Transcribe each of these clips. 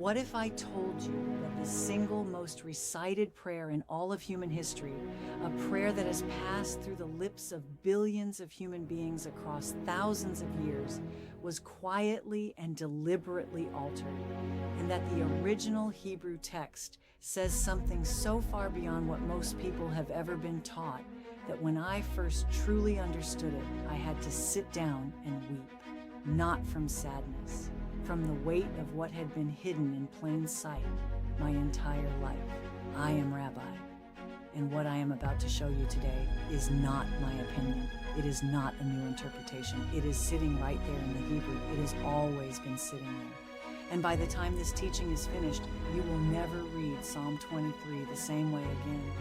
What if I told you that the single most recited prayer in all of human history, a prayer that has passed through the lips of billions of human beings across thousands of years, was quietly and deliberately altered, and that the original Hebrew text says something so far beyond what most people have ever been taught that when I first truly understood it, I had to sit down and weep, not from sadness, from the weight of what had been hidden in plain sight my entire life. I am Rabbi, and what I am about to show you today is not my opinion. It is not a new interpretation. It is sitting right there in the Hebrew. It has always been sitting there. And by the time this teaching is finished, you will never read Psalm 23 the same way again.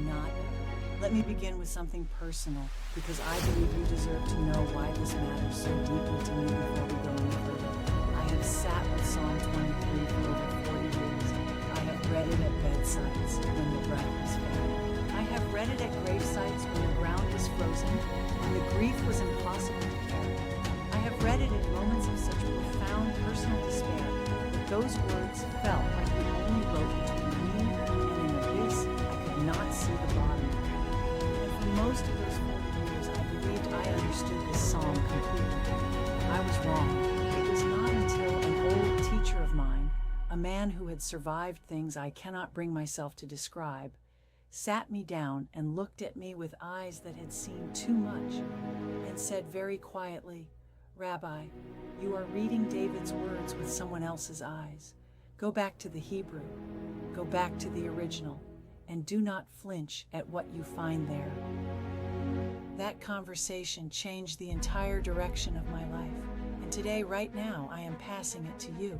Not ever. Let me begin with something personal, because I believe you deserve to know why this matters so deeply to me before we go any further. I have sat with Psalm 23 for over 40 years. I have read it at bedsides when the breath was failing. I have read it at gravesites when the ground was frozen, when the grief was impossible to carry. I have read it at moments of such profound personal despair that those words felt like the only road between me and an abyss I could not see the bottom of. And for most of those 40 years, I believed I understood this psalm completely. I was wrong. It was not until an old teacher of mine, a man who had survived things I cannot bring myself to describe, sat me down and looked at me with eyes that had seen too much and said very quietly, "Rabbi, you are reading David's words with someone else's eyes. Go back to the Hebrew, go back to the original, and do not flinch at what you find there." That conversation changed the entire direction of my life. And today, right now, I am passing it to you.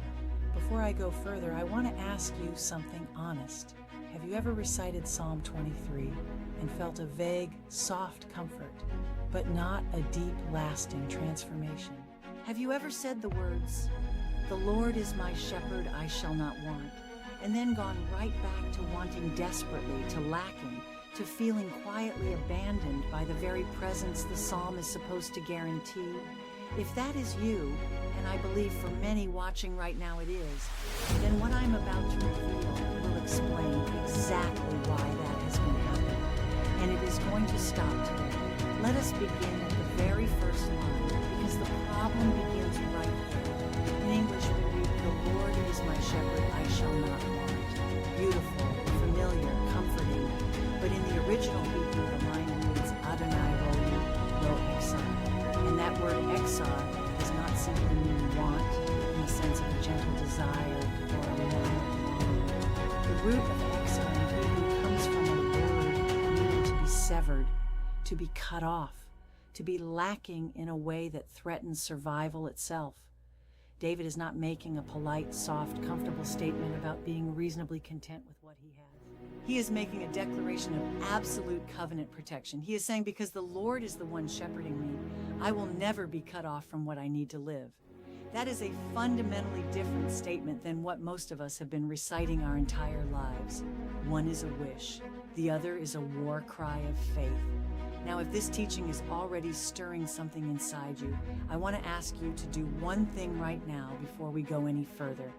Before I go further, I want to ask you something honest. Have you ever recited Psalm 23 and felt a vague, soft comfort, but not a deep, lasting transformation? Have you ever said the words, "The Lord is my shepherd, I shall not want," and then gone right back to wanting desperately, to lacking, to feeling quietly abandoned by the very presence the psalm is supposed to guarantee? If that is you, and I believe for many watching right now it is, then what I'm about to reveal will explain exactly why that has been happening. And it is going to stop today. Let us begin at the very first line, because the problem begins right there. In English we read, "The Lord is my shepherd, I shall not want." Beautiful, familiar, comforting. But in the original Hebrew, the line reads, "Adonai roi lo exar." And that word exar does not simply mean want in the sense of a gentle desire or a longing. The root of exar in Hebrew comes from a word meaning to be severed, to be cut off, to be lacking in a way that threatens survival itself. David is not making a polite, soft, comfortable statement about being reasonably content with what he has. He is making a declaration of absolute covenant protection. He is saying, because the Lord is the one shepherding me, I will never be cut off from what I need to live. That is a fundamentally different statement than what most of us have been reciting our entire lives. One is a wish, the other is a war cry of faith. Now, if this teaching is already stirring something inside you, I want to ask you to do one thing right now before we go any further.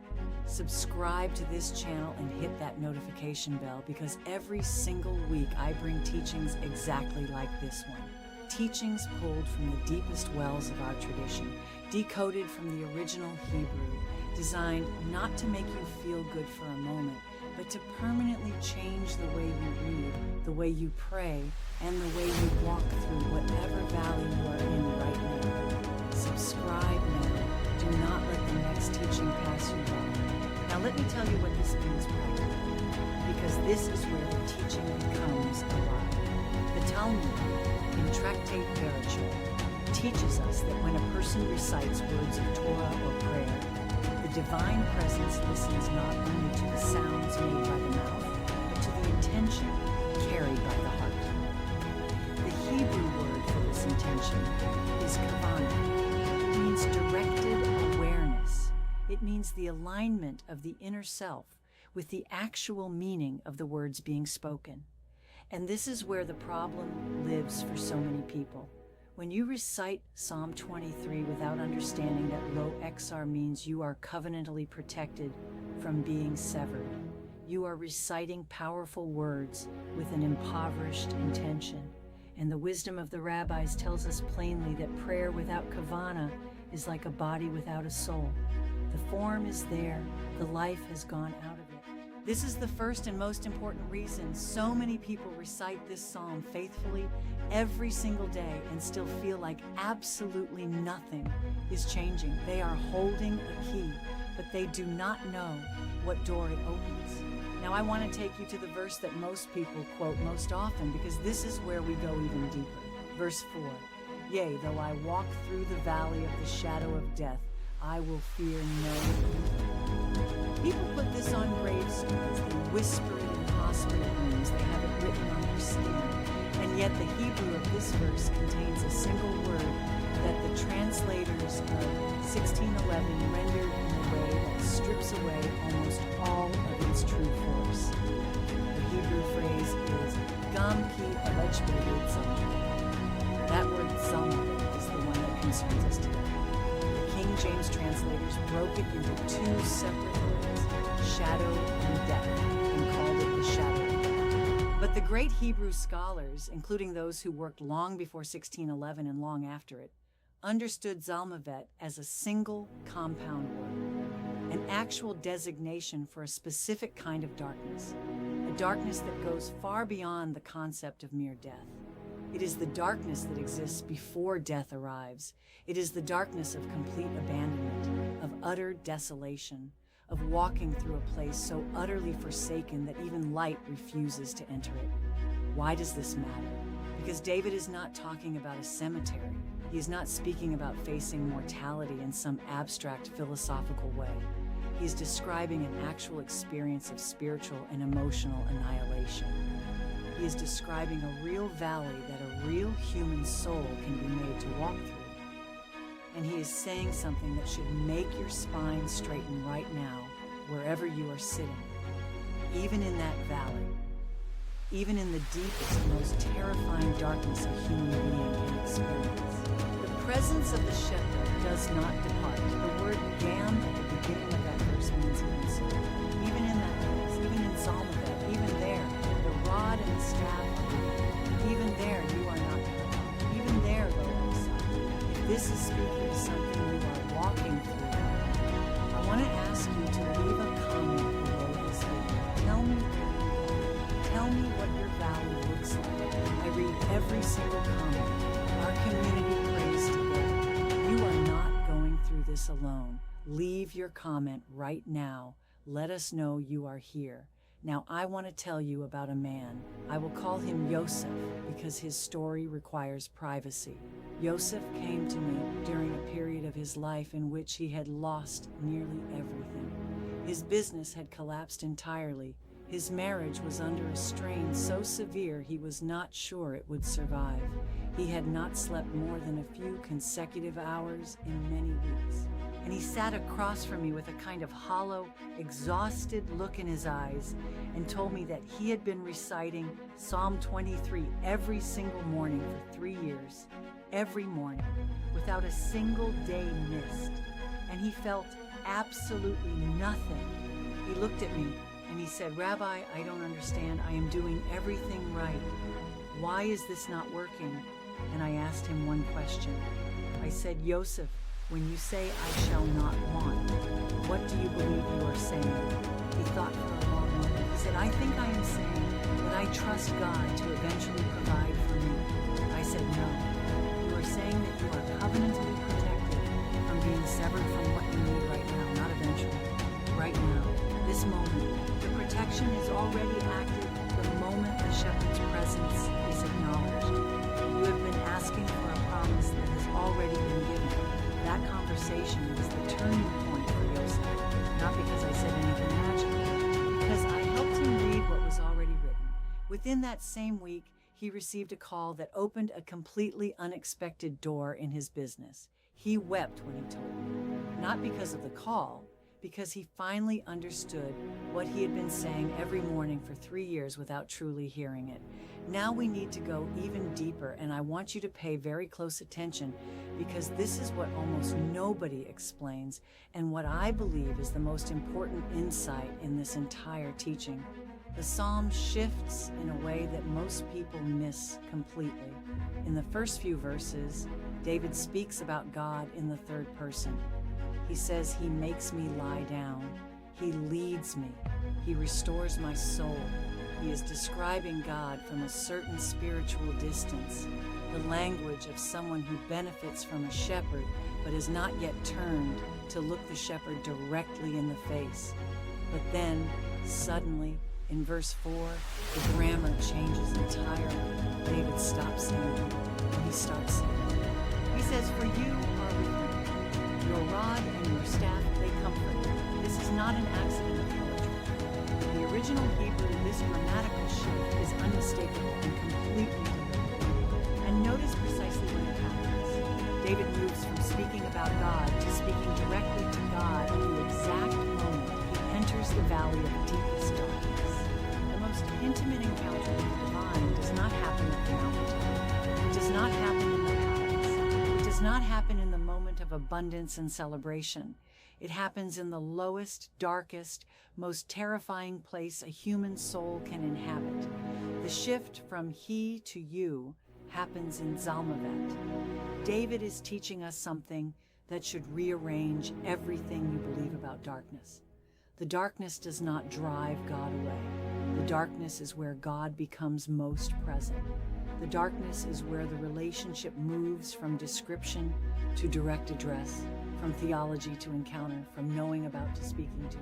Subscribe to this channel and hit that notification bell, because every single week I bring teachings exactly like this one. Teachings pulled from the deepest wells of our tradition, decoded from the original Hebrew, designed not to make you feel good for a moment, but to permanently change the way you read, the way you pray, and the way you walk through whatever valley you are in right now. Subscribe now. Do not let the next teaching pass you by. Now let me tell you what this means practically, because this is where the teaching becomes alive. The Talmud, in Tractate Berachot, teaches us that when a person recites words of Torah or prayer, the divine presence listens not only to the sounds made by the mouth, but to the intention carried by the heart. The Hebrew word for this intention is kavanah. It means directed awareness. It means the alignment of the inner self with the actual meaning of the words being spoken. And this is where the problem lives for so many people. When you recite Psalm 23 without understanding that lo exar means you are covenantally protected from being severed. You are reciting powerful words with an impoverished intention. And the wisdom of the rabbis tells us plainly that prayer without kavana is like a body without a soul. The form is there, the life has gone out of it. This is the first and most important reason so many people recite this psalm faithfully every single day and still feel like absolutely nothing is changing. They are holding a key, but they do not know what door it opens. Now I want to take you to the verse that most people quote most often, because this is where we go even deeper. Verse 4, "Yea, though I walk through the valley of the shadow of death, I will fear no evil." People put this on gravestones, they whisper it in hospital rooms, they have it written on their skin. And yet the Hebrew of this verse contains a single word that the translators of 1611 rendered in a way that strips away almost all of its true force. The Hebrew phrase is "Gam ki untouchable Tzalmavet." That word Tzalmavet is the one that concerns us today. The King James translators broke it into two separate words, shadow and death, and called it the shadow. But the great Hebrew scholars, including those who worked long before 1611 and long after it, understood Tzalmavet as a single compound word, an actual designation for a specific kind of darkness, a darkness that goes far beyond the concept of mere death. It is the darkness that exists before death arrives. It is the darkness of complete abandonment, of utter desolation, of walking through a place so utterly forsaken that even light refuses to enter it. Why does this matter? Because David is not talking about a cemetery. He is not speaking about facing mortality in some abstract philosophical way. He is describing an actual experience of spiritual and emotional annihilation. He is describing a real valley that a real human soul can be made to walk through. And he is saying something that should make your spine straighten right now, wherever you are sitting. Even in that valley, even in the deepest, most terrifying darkness a human being can experience, the presence of the shepherd does not depart. The word "gam" at the beginning of that verse means even so. Even in that place, even in Tzalmavet, even there, the rod and the staff, even there you are not cut off. Even there, Lord, if this is speaking to something you are walking through, I want to ask you to leave a comment below this video. Tell me what your valley looks like. I read every single comment. Our community prays together. You are not going through this alone. Leave your comment right now. Let us know you are here. Now I want to tell you about a man. I will call him Yosef because his story requires privacy. Yosef came to me during a period of his life in which he had lost nearly everything. His business had collapsed entirely. His marriage was under a strain so severe he was not sure it would survive. He had not slept more than a few consecutive hours in many weeks. And he sat across from me with a kind of hollow, exhausted look in his eyes and told me that he had been reciting Psalm 23 every single morning for 3 years, every morning, without a single day missed. And he felt absolutely nothing. He looked at me and he said, "Rabbi, I don't understand. I am doing everything right. Why is this not working?" And I asked him one question. I said, "Yosef, when you say I shall not want, what do you believe you are saying?" He thought for a long moment. He said, "I think I am saying that I trust God to eventually provide for me." I said, "No, you are saying that you are covenantally protected from being severed from what you need right now, not eventually. Right now, this moment, the protection is already active the moment the shepherd's presence is acknowledged. You have been asking for a promise that has already been given. That conversation was the turning point for Yosef, not because I said anything magical, because I helped him read what was already written. Within that same week, he received a call that opened a completely unexpected door in his business. He wept when he told me, not because of the call, because he finally understood what he had been saying every morning for 3 years without truly hearing it. Now we need to go even deeper, and I want you to pay very close attention, because this is what almost nobody explains, and what I believe is the most important insight in this entire teaching. The psalm shifts in a way that most people miss completely. In the first few verses, David speaks about God in the third person. He says, "He makes me lie down. He leads me. He restores my soul." He is describing God from a certain spiritual distance, the language of someone who benefits from a shepherd but has not yet turned to look the shepherd directly in the face. But then, suddenly, in verse 4, the grammar changes entirely. David stops singing and he starts singing. He says, "For you are with me. Your rod and your staff, they comfort me." This is not an accident of poetry. In the original Hebrew, this grammatical shift is unmistakable and completely deliberate. And notice precisely when it happens. David moves from speaking about God to speaking directly to God at the exact moment he enters the valley of deepest darkness. The most intimate encounter with the divine does not happen at the mountaintop. It does not happen in the palace. It does not happen in the moment of abundance and celebration. It happens in the lowest, darkest, most terrifying place a human soul can inhabit. The shift from he to you happens in Tzalmavet. David is teaching us something that should rearrange everything you believe about darkness. The darkness does not drive God away. The darkness is where God becomes most present. The darkness is where the relationship moves from description to direct address, from theology to encounter, from knowing about to speaking to.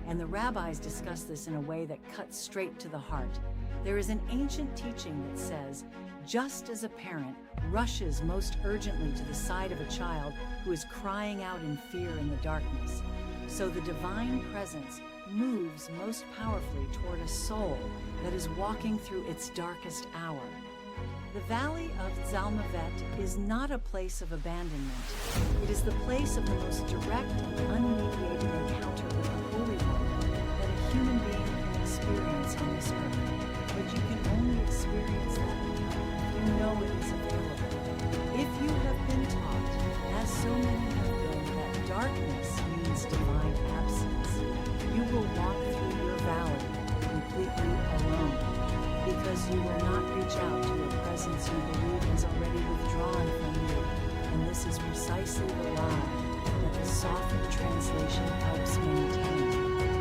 And the rabbis discuss this in a way that cuts straight to the heart. There is an ancient teaching that says, just as a parent rushes most urgently to the side of a child who is crying out in fear in the darkness, so the divine presence moves most powerfully toward a soul that is walking through its darkest hour. The valley of Tzalmavet is not a place of abandonment. It is the place of the most direct and unmediated encounter with the Holy One that a human being can experience on this earth. But you can only experience that if you know it is available. If you have been taught, as so many have been, that darkness means divine absence, you will walk through your valley completely alone, because you will not reach out to a presence you believe has already withdrawn from you. And this is precisely the lie that the softened translation helps maintain.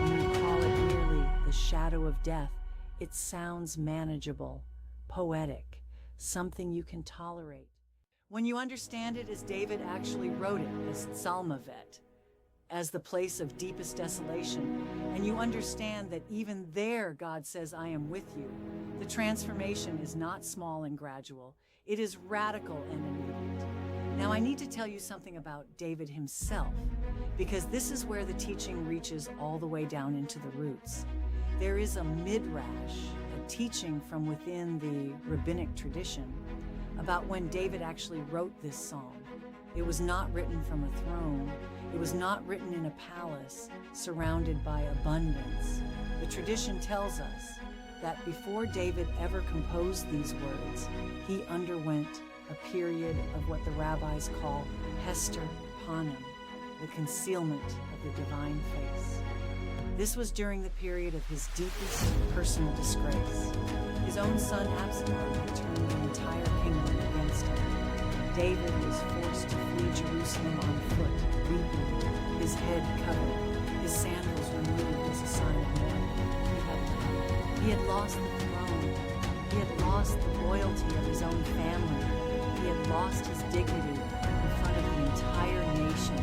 When you call it merely the shadow of death, it sounds manageable, poetic, something you can tolerate. When you understand it as David actually wrote it, as Tzalmavet, as the place of deepest desolation, and you understand that even there God says, "I am with you," the transformation is not small and gradual. It is radical and immediate. Now, I need to tell you something about David himself, because this is where the teaching reaches all the way down into the roots. There is a midrash, a teaching from within the rabbinic tradition, about when David actually wrote this psalm. It was not written from a throne. It was not written in a palace surrounded by abundance. The tradition tells us that before David ever composed these words, he underwent a period of what the rabbis call Hester Panim, the concealment of the divine face. This was during the period of his deepest personal disgrace. His own son Absalom had turned the entire kingdom against him. David was forced to flee Jerusalem on foot, weeping, his head covered, his sandals removed as a sign of mourning. He had lost the throne. He had lost the loyalty of his own family. He had lost his dignity in front of the entire nation.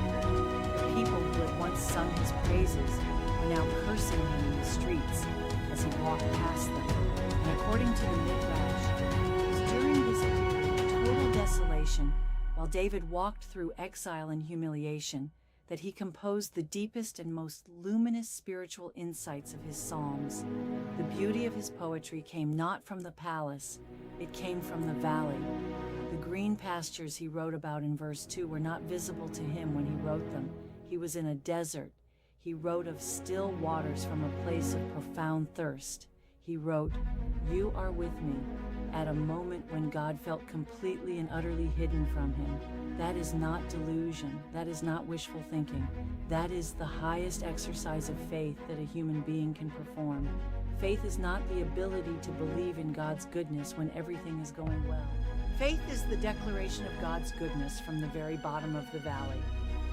The people who had once sung his praises were now cursing him in the streets as he walked past them. And according to the Midrash, it was during this period of total desolation, while David walked through exile and humiliation, that he composed the deepest and most luminous spiritual insights of his psalms. The beauty of his poetry came not from the palace, it came from the valley. The green pastures he wrote about in verse 2 were not visible to him when he wrote them. He was in a desert. He wrote of still waters from a place of profound thirst. He wrote, "You are with me," at a moment when God felt completely and utterly hidden from him. That is not delusion. That is not wishful thinking. That is the highest exercise of faith that a human being can perform. Faith is not the ability to believe in God's goodness when everything is going well. Faith is the declaration of God's goodness from the very bottom of the valley,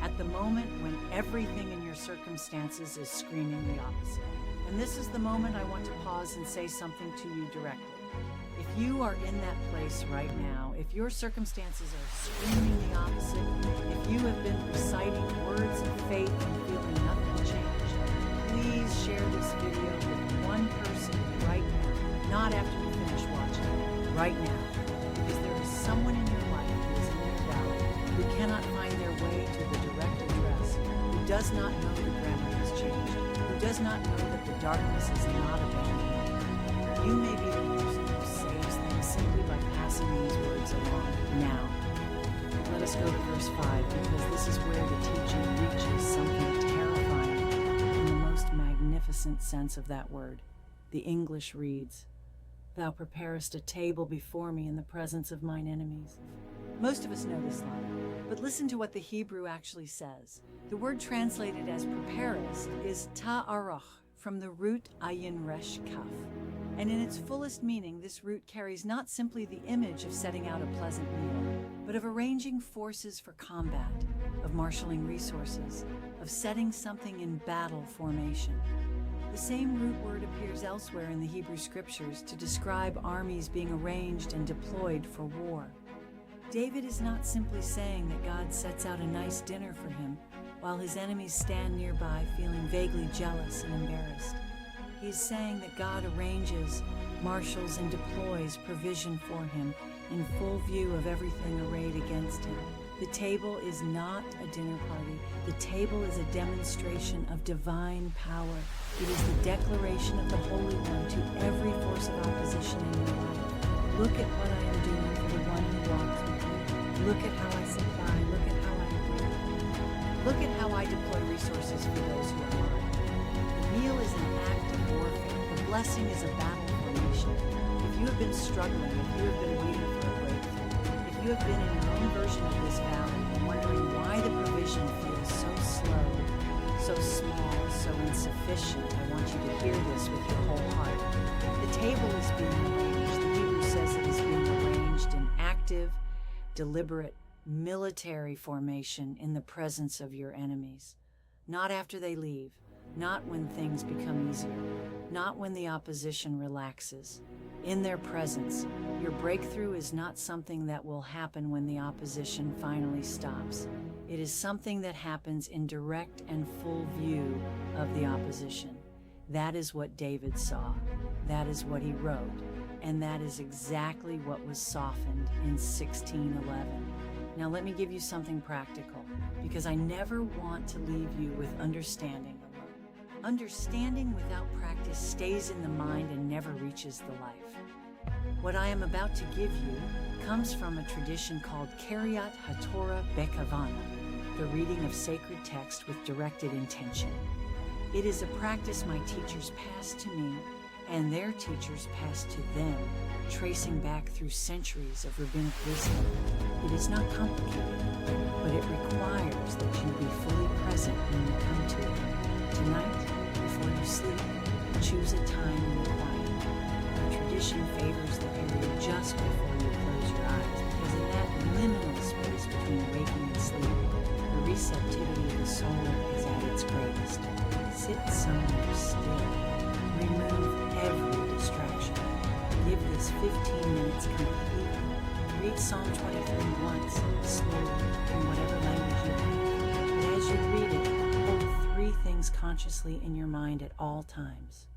at the moment when everything in your circumstances is screaming the opposite. And this is the moment I want to pause and say something to you directly. If you are in that place right now, if your circumstances are screaming the opposite, if you have been reciting words of faith and feeling nothing changed, please share this video with one person right now, not after you finish watching, right now, because there is someone in your life who is in your valley, who cannot find their way to the direct address, who does not know the grammar has changed, who does not know that the darkness is not abandoned. You may be the person who saves them simply by passing these words along now. Let us go to verse 5, because this is where the teaching reaches something terrifying in the most magnificent sense of that word. The English reads, "Thou preparest a table before me in the presence of mine enemies." Most of us know this line, but listen to what the Hebrew actually says. The word translated as preparest is ta'arach, from the root ayin resh kaf. And in its fullest meaning, this root carries not simply the image of setting out a pleasant meal, but of arranging forces for combat, of marshaling resources, of setting something in battle formation. The same root word appears elsewhere in the Hebrew scriptures to describe armies being arranged and deployed for war. David is not simply saying that God sets out a nice dinner for him, while his enemies stand nearby feeling vaguely jealous and embarrassed. He is saying that God arranges, marshals, and deploys provision for him in full view of everything arrayed against him. The table is not a dinner party. The table is a demonstration of divine power. It is the declaration of the Holy One to every force of opposition in your life. Look at what I am doing for the one who walks with me. Look at how I supply. Look at how I agree. Look at how I deploy resources for those who are mine. The meal is an act of warfare. The blessing is a battle formation. If you have been struggling, if you have been waiting for a breakthrough, if you have been in your own version of this valley and wondering why the provision feels so slow, so small, so insufficient, I want you to hear this with your whole heart. The table is being arranged. The Hebrew says it is being arranged in active, deliberate, military formation in the presence of your enemies. Not after they leave, not when things become easier, not when the opposition relaxes. In their presence, your breakthrough is not something that will happen when the opposition finally stops. It is something that happens in direct and full view of the opposition. That is what David saw. That is what he wrote. And that is exactly what was softened in 1611. Now let me give you something practical, because I never want to leave you with understanding alone. Understanding without practice stays in the mind and never reaches the life. What I am about to give you comes from a tradition called Kiryat HaTorah Bekavana, the reading of sacred text with directed intention. It is a practice my teachers passed to me and their teachers passed to them, tracing back through centuries of rabbinic wisdom. It is not complicated, but it requires that you be fully present when you come to it. Tonight, before you sleep, choose a time in the quiet. The tradition favors the period just before you close your eyes, because in that liminal space between waking and sleep, the receptivity of the soul is at its greatest. Sit somewhere still. Remove every distraction. Give this 15 minutes completely. Read Psalm 23 once, slowly, in whatever language you like. But as you read it, hold three things consciously in your mind at all times.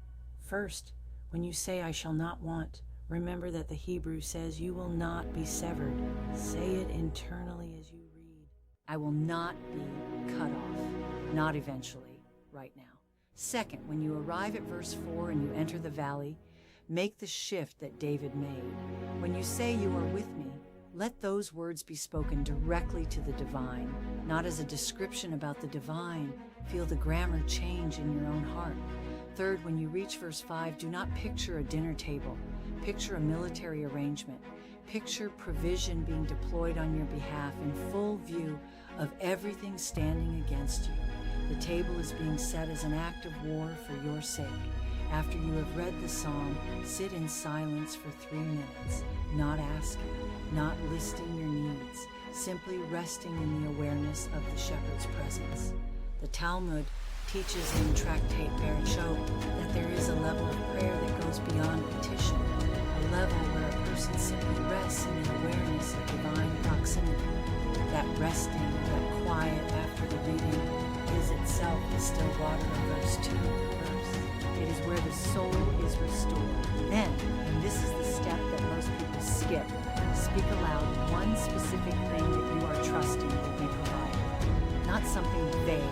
First, when you say, "I shall not want," remember that the Hebrew says you will not be severed. Say it internally as you read. I will not be cut off. Not eventually, right now. Second, when you arrive at verse 4 and you enter the valley, make the shift that David made. When you say "you are with me," let those words be spoken directly to the divine, not as a description about the divine, Feel the grammar change in your own heart. Third, when you reach verse 5, do not picture a dinner table. Picture a military arrangement. Picture provision being deployed on your behalf in full view of everything standing against you. The table is being set as an act of war for your sake. After you have read the psalm, sit in silence for 3 minutes, not asking, not listing your needs, simply resting in the awareness of the shepherd's presence. The Talmud teaches in Tractate Bereshit that there is a level of prayer that goes beyond petition, a level where a person simply rests in the awareness of divine proximity. That resting, that quiet after the reading, is itself the still water of verse 2. It is where the soul is restored. Then, and this is the step that most people skip, speak aloud one specific thing that you are trusting will be provided. Not something vague,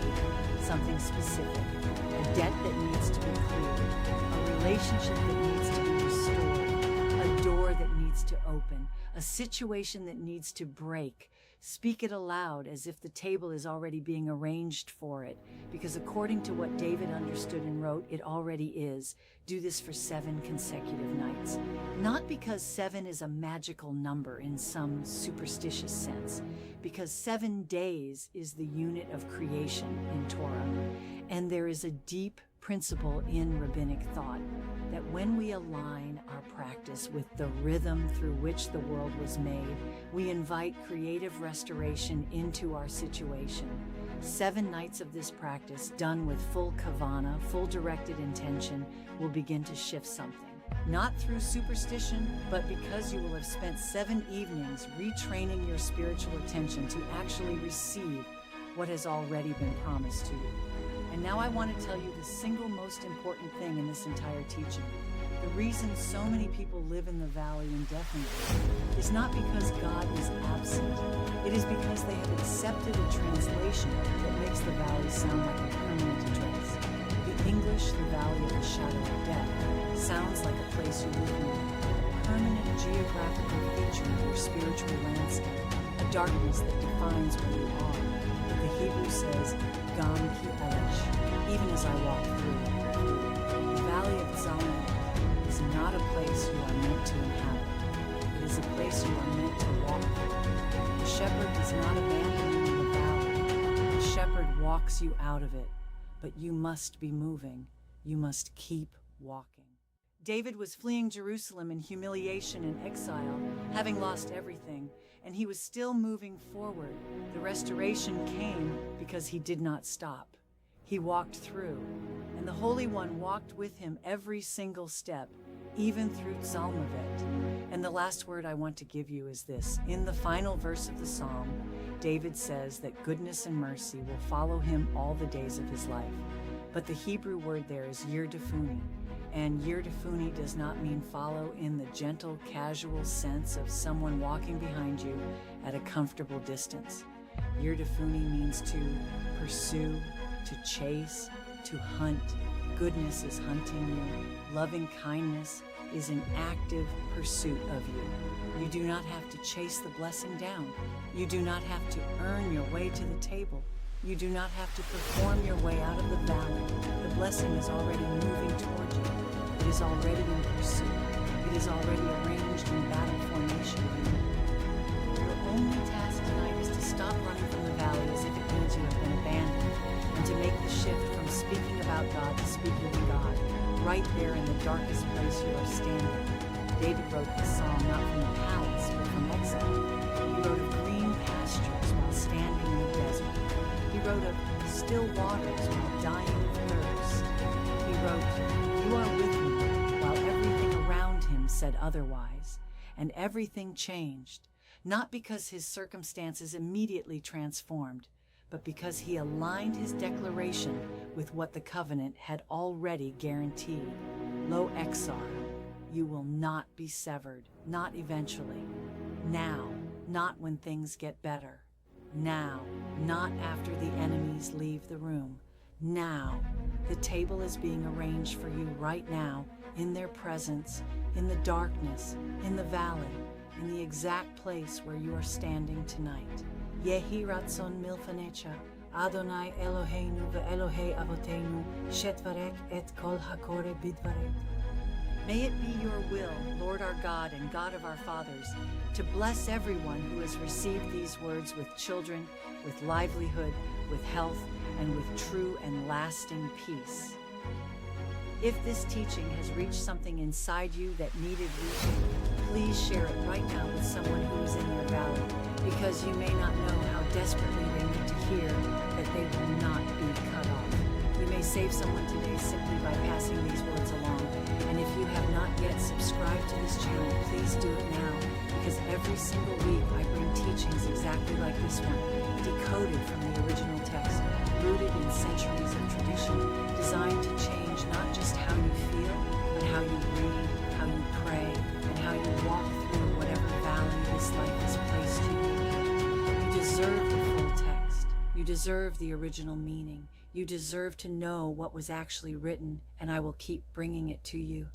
something specific. A debt that needs to be cleared, a relationship that needs to be restored, a door that needs to open, a situation that needs to break. Speak it aloud as if the table is already being arranged for it, because according to what David understood and wrote, it already is. Do this for 7 consecutive nights. Not because 7 is a magical number in some superstitious sense, because 7 days is the unit of creation in Torah, and there is a deep principle in rabbinic thought that when we align our practice with the rhythm through which the world was made, we invite creative restoration into our situation. 7 nights of this practice, done with full kavana, full directed intention, will begin to shift something. Not through superstition, but because you will have spent 7 evenings retraining your spiritual attention to actually receive what has already been promised to you. And now I want to tell you the single most important thing in this entire teaching. The reason so many people live in the valley indefinitely is not because God is absent. It is because they have accepted a translation that makes the valley sound like a permanent address. The English, the valley of the shadow of death, sounds like a place you live in, a permanent geographical feature of your spiritual landscape, a darkness that defines where you are. But the Hebrew says, Gam ki alesh, even as I walk through. The valley of Tzalmavet is not a place you are meant to inhabit. It is a place you are meant to walk through. The shepherd does not abandon you in the valley. The shepherd walks you out of it. But you must be moving. You must keep walking. David was fleeing Jerusalem in humiliation and exile, having lost everything, and he was still moving forward. The restoration came because he did not stop. He walked through, and the Holy One walked with him every single step, even through Tzalmavet. And the last word I want to give you is this. In the final verse of the psalm, David says that goodness and mercy will follow him all the days of his life. But the Hebrew word there is yirdafuni, and yirdafuni does not mean follow in the gentle, casual sense of someone walking behind you at a comfortable distance. Yirdafuni means to pursue, to chase, to hunt. Goodness is hunting you. Loving kindness is an active pursuit of you. You do not have to chase the blessing down. You do not have to earn your way to the table. You do not have to perform your way out of the valley. The blessing is already moving toward you. It is already in pursuit. It is already arranged in battle formation. Your only task tonight is to stop running from the valley as if it means you have been abandoned, and to make the shift from speaking about God to speaking to God, right there in the darkest place you are standing. David wrote this psalm not from the palace, but from exile. He wrote of green pastures while standing in the desert. He wrote of still waters while dying of thirst. He wrote, "You are with me," while everything around him said otherwise. And everything changed, not because his circumstances immediately transformed, but because he aligned his declaration with what the covenant had already guaranteed. Lo exar, you will not be severed, not eventually. Now, not when things get better. Now, not after the enemies leave the room. Now, the table is being arranged for you right now, in their presence, in the darkness, in the valley, in the exact place where you are standing tonight. Yehi ratzon milfanecha, Adonai Eloheinu ve'Elohei Avotenu, shetvarek et kol hakore bidvarek. May it be your will, Lord our God and God of our fathers, to bless everyone who has received these words with children, with livelihood, with health, and with true and lasting peace. If this teaching has reached something inside you that needed reaching, please share it right now with someone who is in your valley, because you may not know how desperately they need to hear that they will not be cut off. You may save someone today simply by passing these words along. And if you have not yet subscribed to this channel, please do it now, because every single week I bring teachings exactly like this one, decoded from the original text, rooted in centuries of tradition, designed to change not just how you feel, but how you read, how you pray, and how you walk through whatever valley this life has placed you in. You deserve the full text. You deserve the original meaning. You deserve to know what was actually written, and I will keep bringing it to you.